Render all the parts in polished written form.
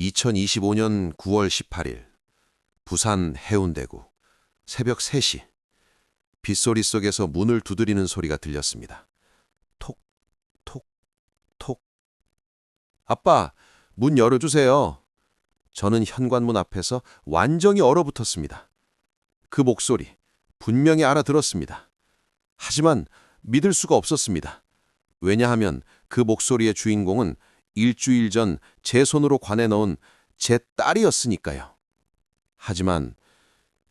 2025년 9월 18일 부산 해운대구 새벽 3시 빗소리 속에서 문을 두드리는 소리가 들렸습니다. 톡, 톡, 톡. 아빠, 문 열어주세요. 저는 현관문 앞에서 완전히 얼어붙었습니다. 그 목소리 분명히 알아들었습니다. 하지만 믿을 수가 없었습니다. 왜냐하면 그 목소리의 주인공은 일주일 전 제 손으로 관에 넣은 제 딸이었으니까요. 하지만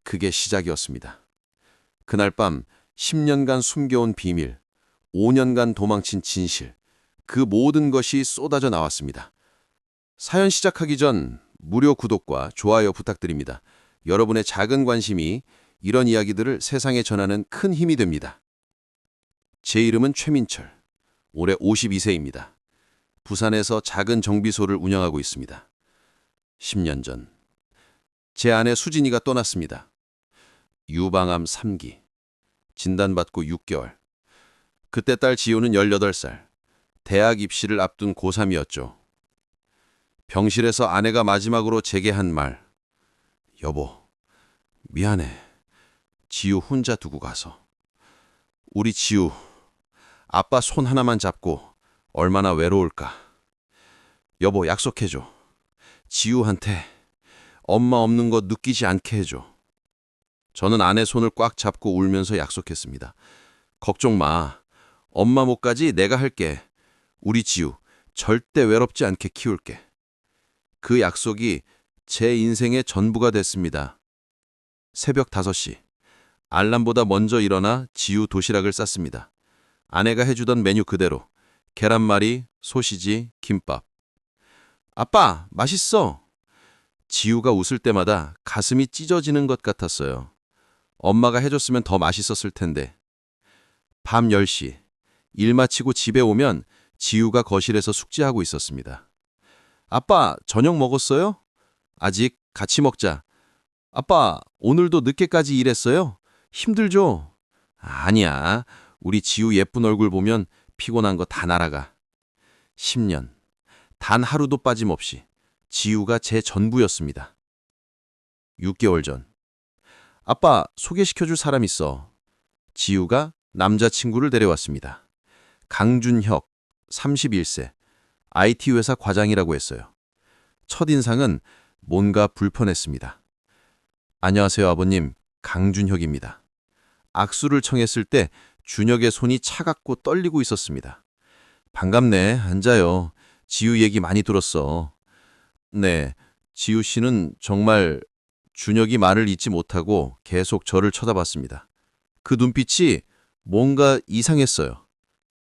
그게 시작이었습니다. 그날 밤 10년간 숨겨온 비밀, 5년간 도망친 진실, 그 모든 것이 쏟아져 나왔습니다. 사연 시작하기 전 무료 구독과 좋아요 부탁드립니다. 여러분의 작은 관심이 이런 이야기들을 세상에 전하는 큰 힘이 됩니다. 제 이름은 최민철, 올해 52세입니다. 부산에서 작은 정비소를 운영하고 있습니다. 10년 전, 제 아내 수진이가 떠났습니다. 유방암 3기, 진단받고 6개월. 그때 딸 지우는 18살, 대학 입시를 앞둔 고3이었죠. 병실에서 아내가 마지막으로 제게 한 말, 여보, 미안해. 지우 혼자 두고 가서. 우리 지우, 아빠 손 하나만 잡고 얼마나 외로울까. 여보, 약속해줘. 지우한테 엄마 없는 거 느끼지 않게 해줘. 저는 아내 손을 꽉 잡고 울면서 약속했습니다. 걱정 마. 엄마 몫까지 내가 할게. 우리 지우 절대 외롭지 않게 키울게. 그 약속이 제 인생의 전부가 됐습니다. 새벽 5시. 알람보다 먼저 일어나 지우 도시락을 쌌습니다. 아내가 해주던 메뉴 그대로. 계란말이, 소시지, 김밥. 아빠, 맛있어. 지우가 웃을 때마다 가슴이 찢어지는 것 같았어요. 엄마가 해줬으면 더 맛있었을 텐데. 밤 10시. 일 마치고 집에 오면 지우가 거실에서 숙제하고 있었습니다. 아빠, 저녁 먹었어요? 아직. 같이 먹자. 아빠, 오늘도 늦게까지 일했어요? 힘들죠? 아니야. 우리 지우 예쁜 얼굴 보면 피곤한 거 다 날아가. 10년. 단 하루도 빠짐없이 지우가 제 전부였습니다. 6개월 전. 아빠, 소개시켜줄 사람 있어. 지우가 남자친구를 데려왔습니다. 강준혁, 31세. IT 회사 과장이라고 했어요. 첫인상은 뭔가 불편했습니다. 안녕하세요, 아버님. 강준혁입니다. 악수를 청했을 때 준혁의 손이 차갑고 떨리고 있었습니다. 반갑네. 앉아요. 지우 얘기 많이 들었어. 네, 지우 씨는 정말. 준혁이 말을 잇지 못하고 계속 저를 쳐다봤습니다. 그 눈빛이 뭔가 이상했어요.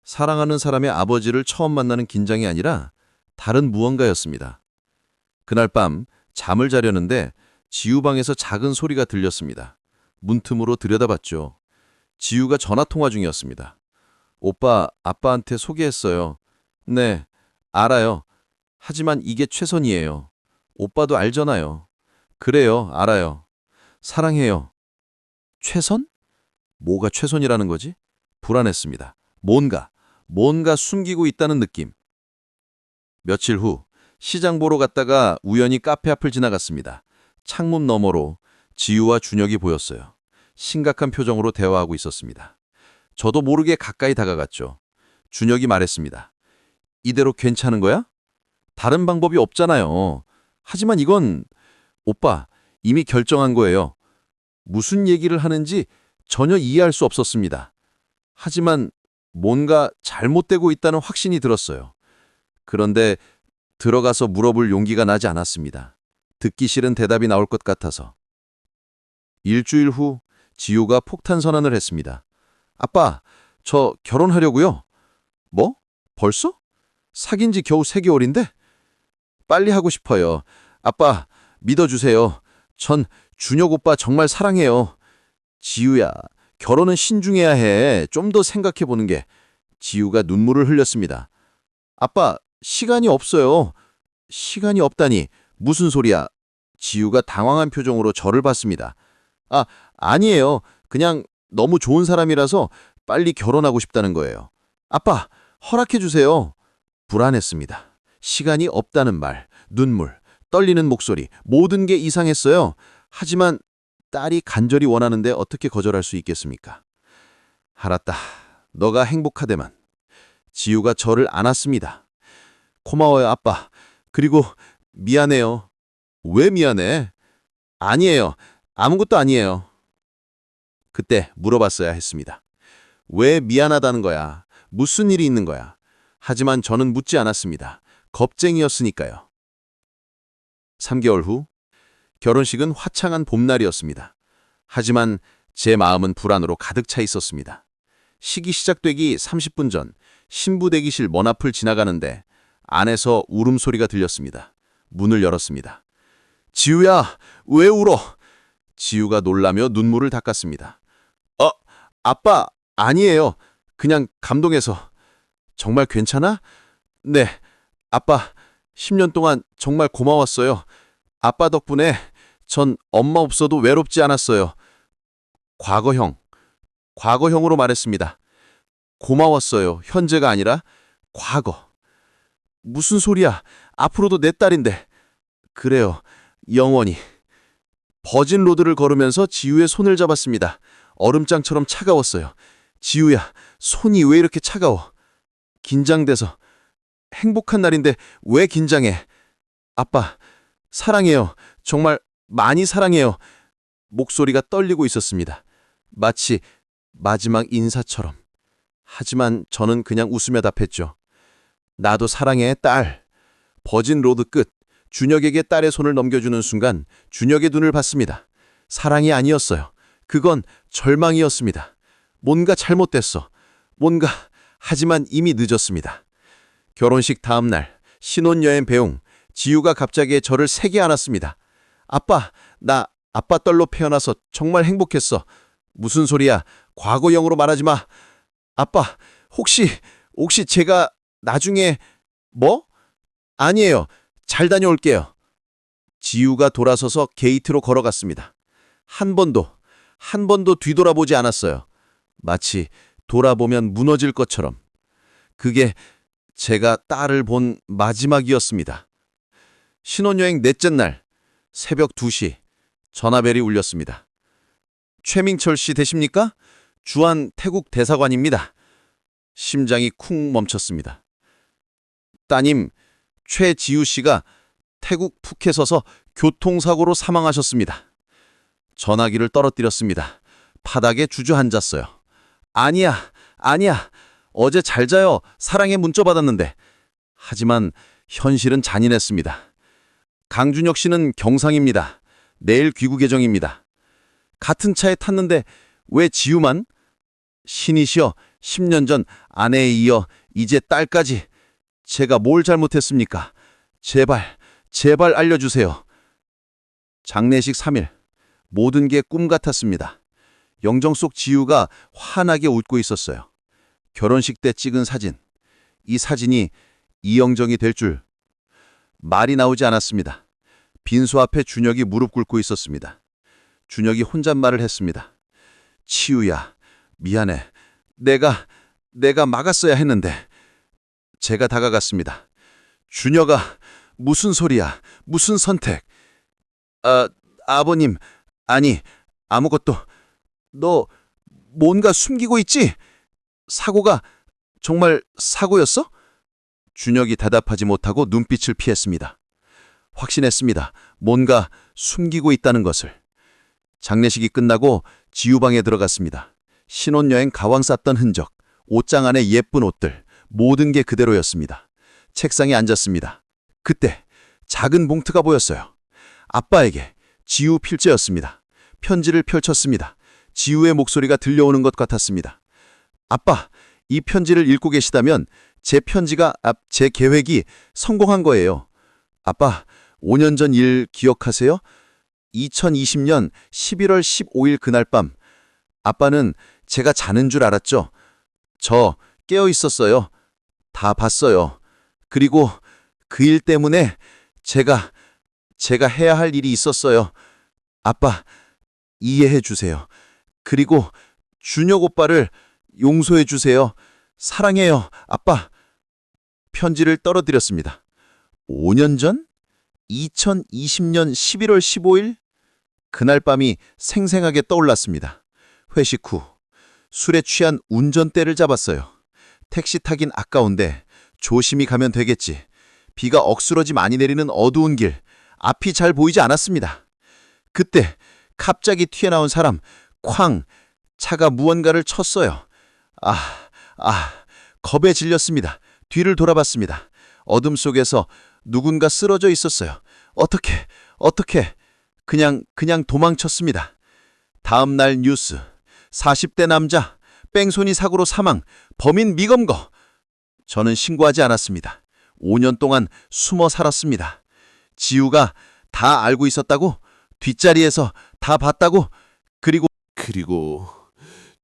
사랑하는 사람의 아버지를 처음 만나는 긴장이 아니라 다른 무언가였습니다. 그날 밤 잠을 자려는데 지우 방에서 작은 소리가 들렸습니다. 문틈으로 들여다봤죠. 지우가 전화통화 중이었습니다. 오빠, 아빠한테 소개했어요. 네, 알아요. 하지만 이게 최선이에요. 오빠도 알잖아요. 그래요, 알아요. 사랑해요. 최선? 뭐가 최선이라는 거지? 불안했습니다. 뭔가 숨기고 있다는 느낌. 며칠 후 시장 보러 갔다가 우연히 카페 앞을 지나갔습니다. 창문 너머로 지우와 준혁이 보였어요. 심각한 표정으로 대화하고 있었습니다. 저도 모르게 가까이 다가갔죠. 준혁이 말했습니다. 이대로 괜찮은 거야? 다른 방법이 없잖아요. 하지만 이건 오빠, 이미 결정한 거예요. 무슨 얘기를 하는지 전혀 이해할 수 없었습니다. 하지만 뭔가 잘못되고 있다는 확신이 들었어요. 그런데 들어가서 물어볼 용기가 나지 않았습니다. 듣기 싫은 대답이 나올 것 같아서. 일주일 후 지우가 폭탄 선언을 했습니다. 아빠, 저 결혼하려고요. 뭐? 벌써? 사귄 지 겨우 3개월인데? 빨리 하고 싶어요. 아빠, 믿어주세요. 전 준혁 오빠 정말 사랑해요. 지우야, 결혼은 신중해야 해. 좀 더 생각해보는 게. 지우가 눈물을 흘렸습니다. 아빠, 시간이 없어요. 시간이 없다니. 무슨 소리야? 지우가 당황한 표정으로 저를 봤습니다. 아니에요. 그냥 너무 좋은 사람이라서 빨리 결혼하고 싶다는 거예요. 아빠, 허락해주세요. 불안했습니다. 시간이 없다는 말, 눈물, 떨리는 목소리, 모든 게 이상했어요. 하지만 딸이 간절히 원하는데 어떻게 거절할 수 있겠습니까? 알았다. 너가 행복하대만. 지우가 저를 안았습니다. 고마워요, 아빠. 그리고 미안해요. 왜 미안해? 아니에요. 아무것도 아니에요. 그때 물어봤어야 했습니다. 왜 미안하다는 거야? 무슨 일이 있는 거야? 하지만 저는 묻지 않았습니다. 겁쟁이였으니까요. 3개월 후 결혼식은 화창한 봄날이었습니다. 하지만 제 마음은 불안으로 가득 차 있었습니다. 식이 시작되기 30분 전 신부 대기실 먼 앞을 지나가는데 안에서 울음소리가 들렸습니다. 문을 열었습니다. 지우야, 왜 울어? 지우가 놀라며 눈물을 닦았습니다. 아빠, 아니에요. 그냥 감동해서. 정말 괜찮아? 네, 아빠, 10년 동안 정말 고마웠어요. 아빠 덕분에 전 엄마 없어도 외롭지 않았어요. 과거형으로 말했습니다. 고마웠어요. 현재가 아니라 과거. 무슨 소리야? 앞으로도 내 딸인데. 그래요, 영원히. 버진 로드를 걸으면서 지우의 손을 잡았습니다. 얼음장처럼 차가웠어요. 지우야, 손이 왜 이렇게 차가워? 긴장돼서. 행복한 날인데 왜 긴장해? 아빠, 사랑해요. 정말 많이 사랑해요. 목소리가 떨리고 있었습니다. 마치 마지막 인사처럼. 하지만 저는 그냥 웃으며 답했죠. 나도 사랑해, 딸. 버진 로드 끝. 준혁에게 딸의 손을 넘겨주는 순간 준혁의 눈을 봤습니다. 사랑이 아니었어요. 그건 절망이었습니다. 뭔가 잘못됐어. 하지만 이미 늦었습니다. 결혼식 다음 날 신혼여행 배웅. 지우가 갑자기 저를 세게 안았습니다. 아빠, 나 아빠 딸로 태어나서 정말 행복했어. 무슨 소리야? 과거형으로 말하지 마. 아빠, 혹시 제가 나중에 뭐? 아니에요. 잘 다녀올게요. 지우가 돌아서서 게이트로 걸어갔습니다. 한 번도 뒤돌아보지 않았어요. 마치 돌아보면 무너질 것처럼. 그게 제가 딸을 본 마지막이었습니다. 신혼여행 넷째 날 새벽 2시 전화벨이 울렸습니다. 최민철 씨 되십니까? 주한 태국 대사관입니다. 심장이 쿵 멈췄습니다. 따님, 최지우 씨가 태국 푸켓에서 교통사고로 사망하셨습니다. 전화기를 떨어뜨렸습니다. 바닥에 주저앉았어요. 아니야. 어제 잘 자요. 사랑의 문자 받았는데. 하지만 현실은 잔인했습니다. 강준혁 씨는 경상입니다. 내일 귀국 예정입니다. 같은 차에 탔는데 왜 지우만? 신이시여, 10년 전 아내에 이어 이제 딸까지. 제가 뭘 잘못했습니까? 제발 알려주세요. 장례식 3일. 모든 게 꿈 같았습니다. 영정 속 지우가 환하게 웃고 있었어요. 결혼식 때 찍은 사진. 이 사진이 이영정이 될 줄. 말이 나오지 않았습니다. 빈소 앞에 준혁이 무릎 꿇고 있었습니다. 준혁이 혼잣말을 했습니다. 치우야, 미안해. 내가 막았어야 했는데. 제가 다가갔습니다. 준혁아, 무슨 소리야? 무슨 선택? 아버님, 아니, 아무것도. 너 뭔가 숨기고 있지? 사고가 정말 사고였어? 준혁이 대답하지 못하고 눈빛을 피했습니다. 확신했습니다. 뭔가 숨기고 있다는 것을. 장례식이 끝나고 지우방에 들어갔습니다. 신혼여행 가왕 쌌던 흔적, 옷장 안에 예쁜 옷들, 모든 게 그대로였습니다. 책상에 앉았습니다. 그때 작은 봉투가 보였어요. 아빠에게 지우 필지였습니다. 편지를 펼쳤습니다. 지우의 목소리가 들려오는 것 같았습니다. 아빠, 이 편지를 읽고 계시다면 제 계획이 성공한 거예요. 아빠, 5년 전 일 기억하세요? 2020년 11월 15일 그날 밤. 아빠는 제가 자는 줄 알았죠? 저 깨어 있었어요. 다 봤어요. 그리고 그 일 때문에 제가 해야 할 일이 있었어요. 아빠, 이해해 주세요. 그리고 준혁 오빠를 용서해 주세요. 사랑해요, 아빠. 편지를 떨어뜨렸습니다. 5년 전? 2020년 11월 15일? 그날 밤이 생생하게 떠올랐습니다. 회식 후 술에 취한 운전대를 잡았어요. 택시 타긴 아까운데 조심히 가면 되겠지. 비가 억수러지 많이 내리는 어두운 길, 앞이 잘 보이지 않았습니다. 그때 갑자기 튀어나온 사람, 쾅! 차가 무언가를 쳤어요. 겁에 질렸습니다. 뒤를 돌아봤습니다. 어둠 속에서 누군가 쓰러져 있었어요. 어떻게, 그냥 도망쳤습니다. 다음 날 뉴스, 40대 남자, 뺑소니 사고로 사망, 범인 미검거. 저는 신고하지 않았습니다. 5년 동안 숨어 살았습니다. 지우가 다 알고 있었다고? 뒷자리에서 다 봤다고? 그리고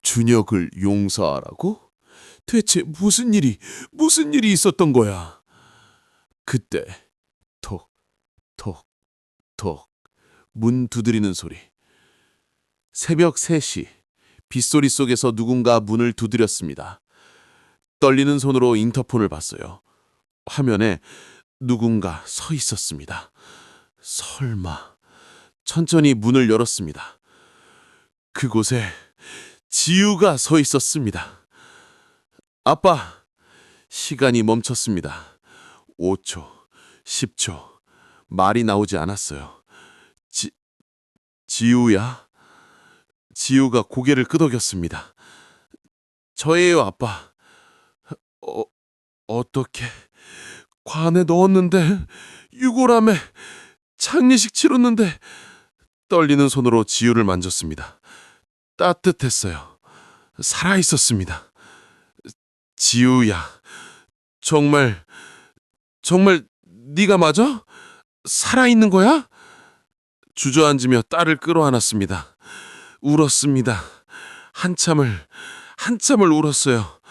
준혁을 용서하라고? 대체 무슨 일이 있었던 거야? 그때 톡, 톡, 톡 문 두드리는 소리. 새벽 3시 빗소리 속에서 누군가 문을 두드렸습니다. 떨리는 손으로 인터폰을 봤어요. 화면에 누군가 서 있었습니다. 설마. 천천히 문을 열었습니다. 그곳에 지우가 서 있었습니다. 아빠, 시간이 멈췄습니다. 5초, 10초, 말이 나오지 않았어요. 지우야? 지우가 고개를 끄덕였습니다. 저예요, 아빠. 어떻게 관에 넣었는데, 유골함에 장례식 치렀는데, 떨리는 손으로 지우를 만졌습니다. 따뜻했어요. 살아있었습니다. 지우야, 정말 네가 맞아? 살아있는 거야? 주저앉으며 딸을 끌어안았습니다. 울었습니다. 한참을 울었어요.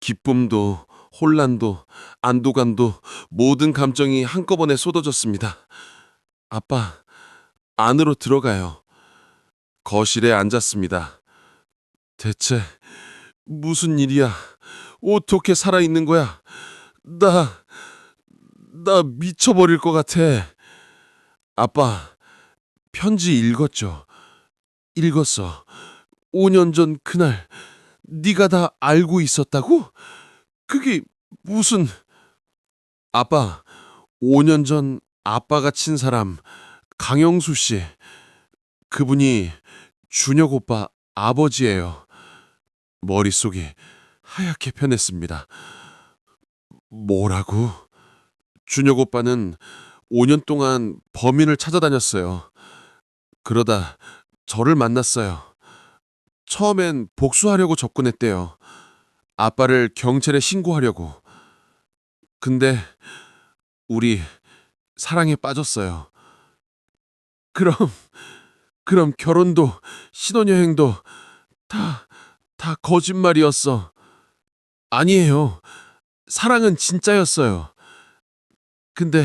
기쁨도, 혼란도, 안도감도 모든 감정이 한꺼번에 쏟아졌습니다. 아빠, 안으로 들어가요. 거실에 앉았습니다. 대체 무슨 일이야? 어떻게 살아있는 거야? 나 미쳐버릴 것 같아. 아빠, 편지 읽었죠? 읽었어. 5년 전 그날 네가 다 알고 있었다고? 그게 무슨... 아빠, 5년 전 아빠가 친 사람 강영수 씨. 그분이 준혁 오빠 아버지예요. 머릿속이 하얗게 변했습니다. 뭐라고? 준혁 오빠는 5년 동안 범인을 찾아다녔어요. 그러다 저를 만났어요. 처음엔 복수하려고 접근했대요. 아빠를 경찰에 신고하려고. 근데 우리 사랑에 빠졌어요. 그럼 결혼도 신혼여행도 다 거짓말이었어. 아니에요. 사랑은 진짜였어요. 근데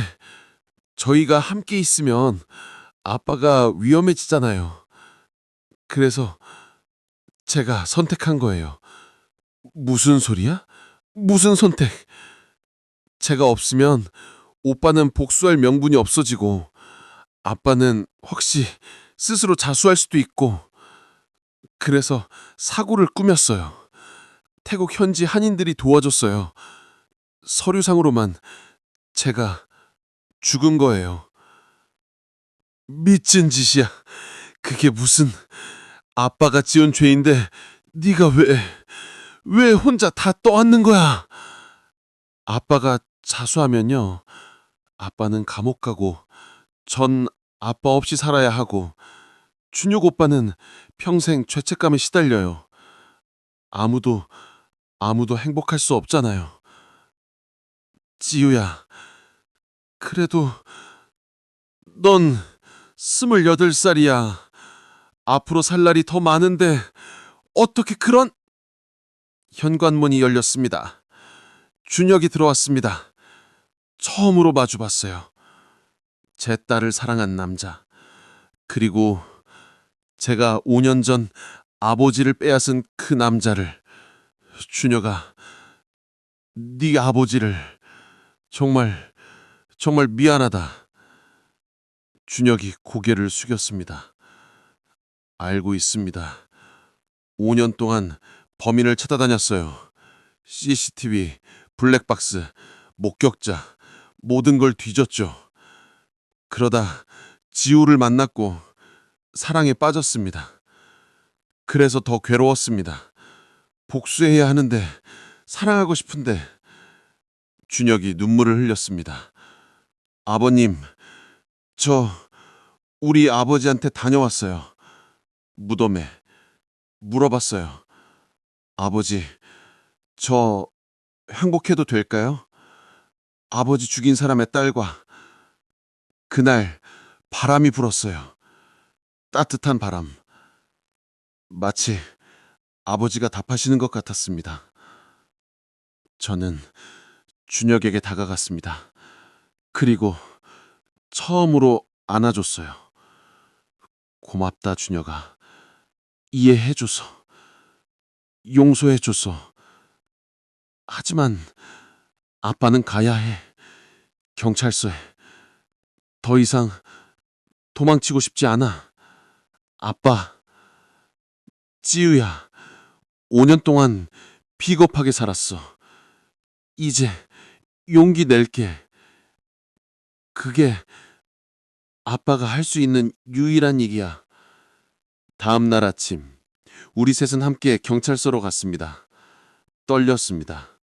저희가 함께 있으면 아빠가 위험해지잖아요. 그래서 제가 선택한 거예요. 무슨 소리야? 무슨 선택? 제가 없으면 오빠는 복수할 명분이 없어지고 아빠는 혹시 스스로 자수할 수도 있고 그래서 사고를 꾸몄어요. 태국 현지 한인들이 도와줬어요. 서류상으로만 제가 죽은 거예요. 미친 짓이야. 그게 무슨 아빠가 지은 죄인데 네가 왜 혼자 다 떠안는 거야? 아빠가 자수하면요. 아빠는 감옥 가고 전 아빠 없이 살아야 하고 준혁 오빠는 평생 죄책감에 시달려요. 아무도 행복할 수 없잖아요. 지우야, 그래도 넌 28살이야. 앞으로 살 날이 더 많은데 어떻게 그런... 현관문이 열렸습니다. 준혁이 들어왔습니다. 처음으로 마주봤어요. 제 딸을 사랑한 남자. 그리고 제가 5년 전 아버지를 빼앗은 그 남자를. 준혁아, 네 아버지를 정말 미안하다. 준혁이 고개를 숙였습니다. 알고 있습니다. 5년 동안 범인을 찾아다녔어요. CCTV, 블랙박스, 목격자, 모든 걸 뒤졌죠. 그러다 지우를 만났고 사랑에 빠졌습니다. 그래서 더 괴로웠습니다. 복수해야 하는데, 사랑하고 싶은데. 준혁이 눈물을 흘렸습니다. 아버님, 저 우리 아버지한테 다녀왔어요. 무덤에 물어봤어요. 아버지, 저 행복해도 될까요? 아버지 죽인 사람의 딸과. 그날 바람이 불었어요. 따뜻한 바람. 마치 아버지가 답하시는 것 같았습니다. 저는 준혁에게 다가갔습니다. 그리고 처음으로 안아줬어요. 고맙다, 준혁아. 이해해줘서. 용서해줘서. 하지만 아빠는 가야 해. 경찰서에. 더 이상 도망치고 싶지 않아. 아빠, 찌우야. 5년 동안 비겁하게 살았어. 이제 용기 낼게. 그게 아빠가 할 수 있는 유일한 얘기야. 다음 날 아침, 우리 셋은 함께 경찰서로 갔습니다. 떨렸습니다.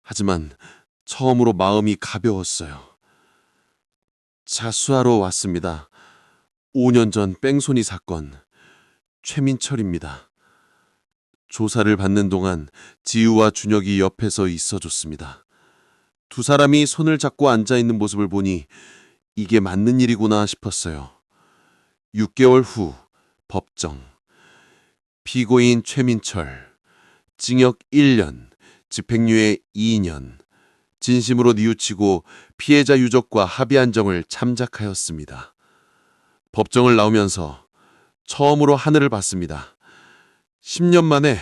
하지만 처음으로 마음이 가벼웠어요. 자수하러 왔습니다. 5년 전 뺑소니 사건, 최민철입니다. 조사를 받는 동안 지우와 준혁이 옆에서 있어줬습니다. 두 사람이 손을 잡고 앉아있는 모습을 보니 이게 맞는 일이구나 싶었어요. 6개월 후 법정. 피고인 최민철, 징역 1년, 집행유예 2년, 진심으로 뉘우치고 피해자 유족과 합의한 정을 참작하였습니다. 법정을 나오면서 처음으로 하늘을 봤습니다. 10년 만에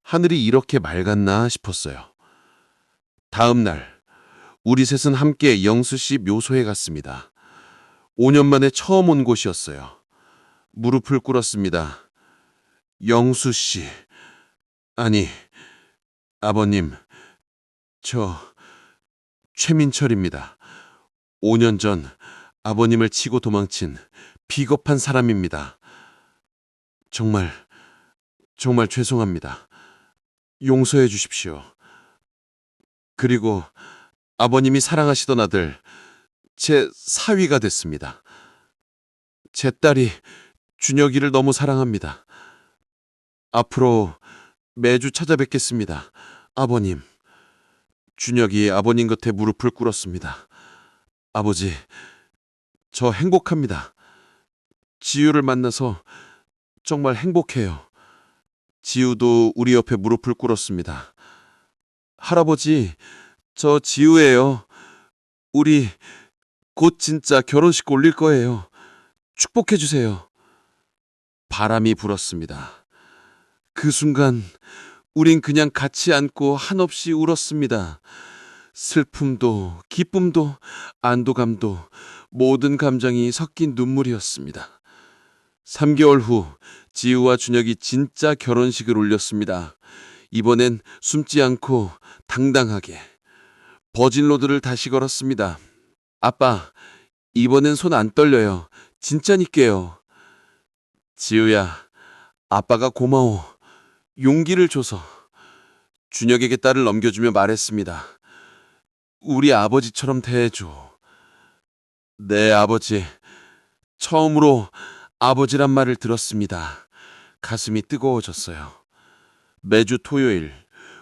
하늘이 이렇게 맑았나 싶었어요. 다음 날, 우리 셋은 함께 영수 씨 묘소에 갔습니다. 5년 만에 처음 온 곳이었어요. 무릎을 꿇었습니다. 영수 씨, 아니, 아버님, 저 최민철입니다. 5년 전 아버님을 치고 도망친 비겁한 사람입니다. 정말 죄송합니다. 용서해 주십시오. 그리고 아버님이 사랑하시던 아들, 제 사위가 됐습니다. 제 딸이 준혁이를 너무 사랑합니다. 앞으로 매주 찾아뵙겠습니다. 아버님. 준혁이 아버님 곁에 무릎을 꿇었습니다. 아버지, 저 행복합니다. 지우를 만나서 정말 행복해요. 지우도 우리 옆에 무릎을 꿇었습니다. 할아버지, 저 지우예요. 우리 곧 진짜 결혼식 올릴 거예요. 축복해 주세요. 바람이 불었습니다. 그 순간 우린 그냥 같이 앉고 한없이 울었습니다. 슬픔도 기쁨도 안도감도 모든 감정이 섞인 눈물이었습니다. 3개월 후 지우와 준혁이 진짜 결혼식을 올렸습니다. 이번엔 숨지 않고 당당하게 버진로드를 다시 걸었습니다. 아빠, 이번엔 손 안 떨려요. 진짜니까요. 지우야, 아빠가 고마워. 용기를 줘서. 준혁에게 딸을 넘겨주며 말했습니다. 우리 아버지처럼 대해줘. 네, 아버지. 처음으로 아버지란 말을 들었습니다. 가슴이 뜨거워졌어요. 매주 토요일,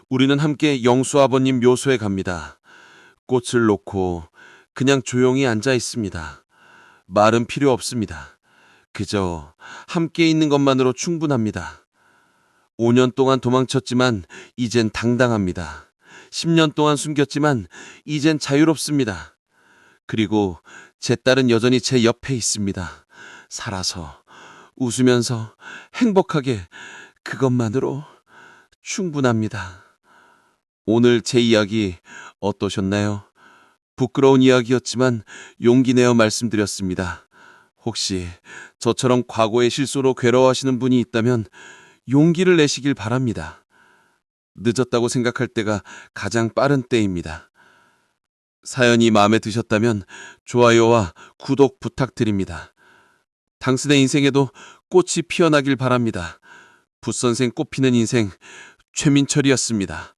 우리는 함께 영수 아버님 묘소에 갑니다. 꽃을 놓고 그냥 조용히 앉아 있습니다. 말은 필요 없습니다. 그저 함께 있는 것만으로 충분합니다. 5년 동안 도망쳤지만 이젠 당당합니다. 10년 동안 숨겼지만 이젠 자유롭습니다. 그리고 제 딸은 여전히 제 옆에 있습니다. 살아서, 웃으면서, 행복하게 그것만으로 충분합니다. 오늘 제 이야기 어떠셨나요? 부끄러운 이야기였지만 용기 내어 말씀드렸습니다. 혹시 저처럼 과거의 실수로 괴로워하시는 분이 있다면 용기를 내시길 바랍니다. 늦었다고 생각할 때가 가장 빠른 때입니다. 사연이 마음에 드셨다면 좋아요와 구독 부탁드립니다. 당신의 인생에도 꽃이 피어나길 바랍니다. 붓선생 꽃피는 인생 최민철이었습니다.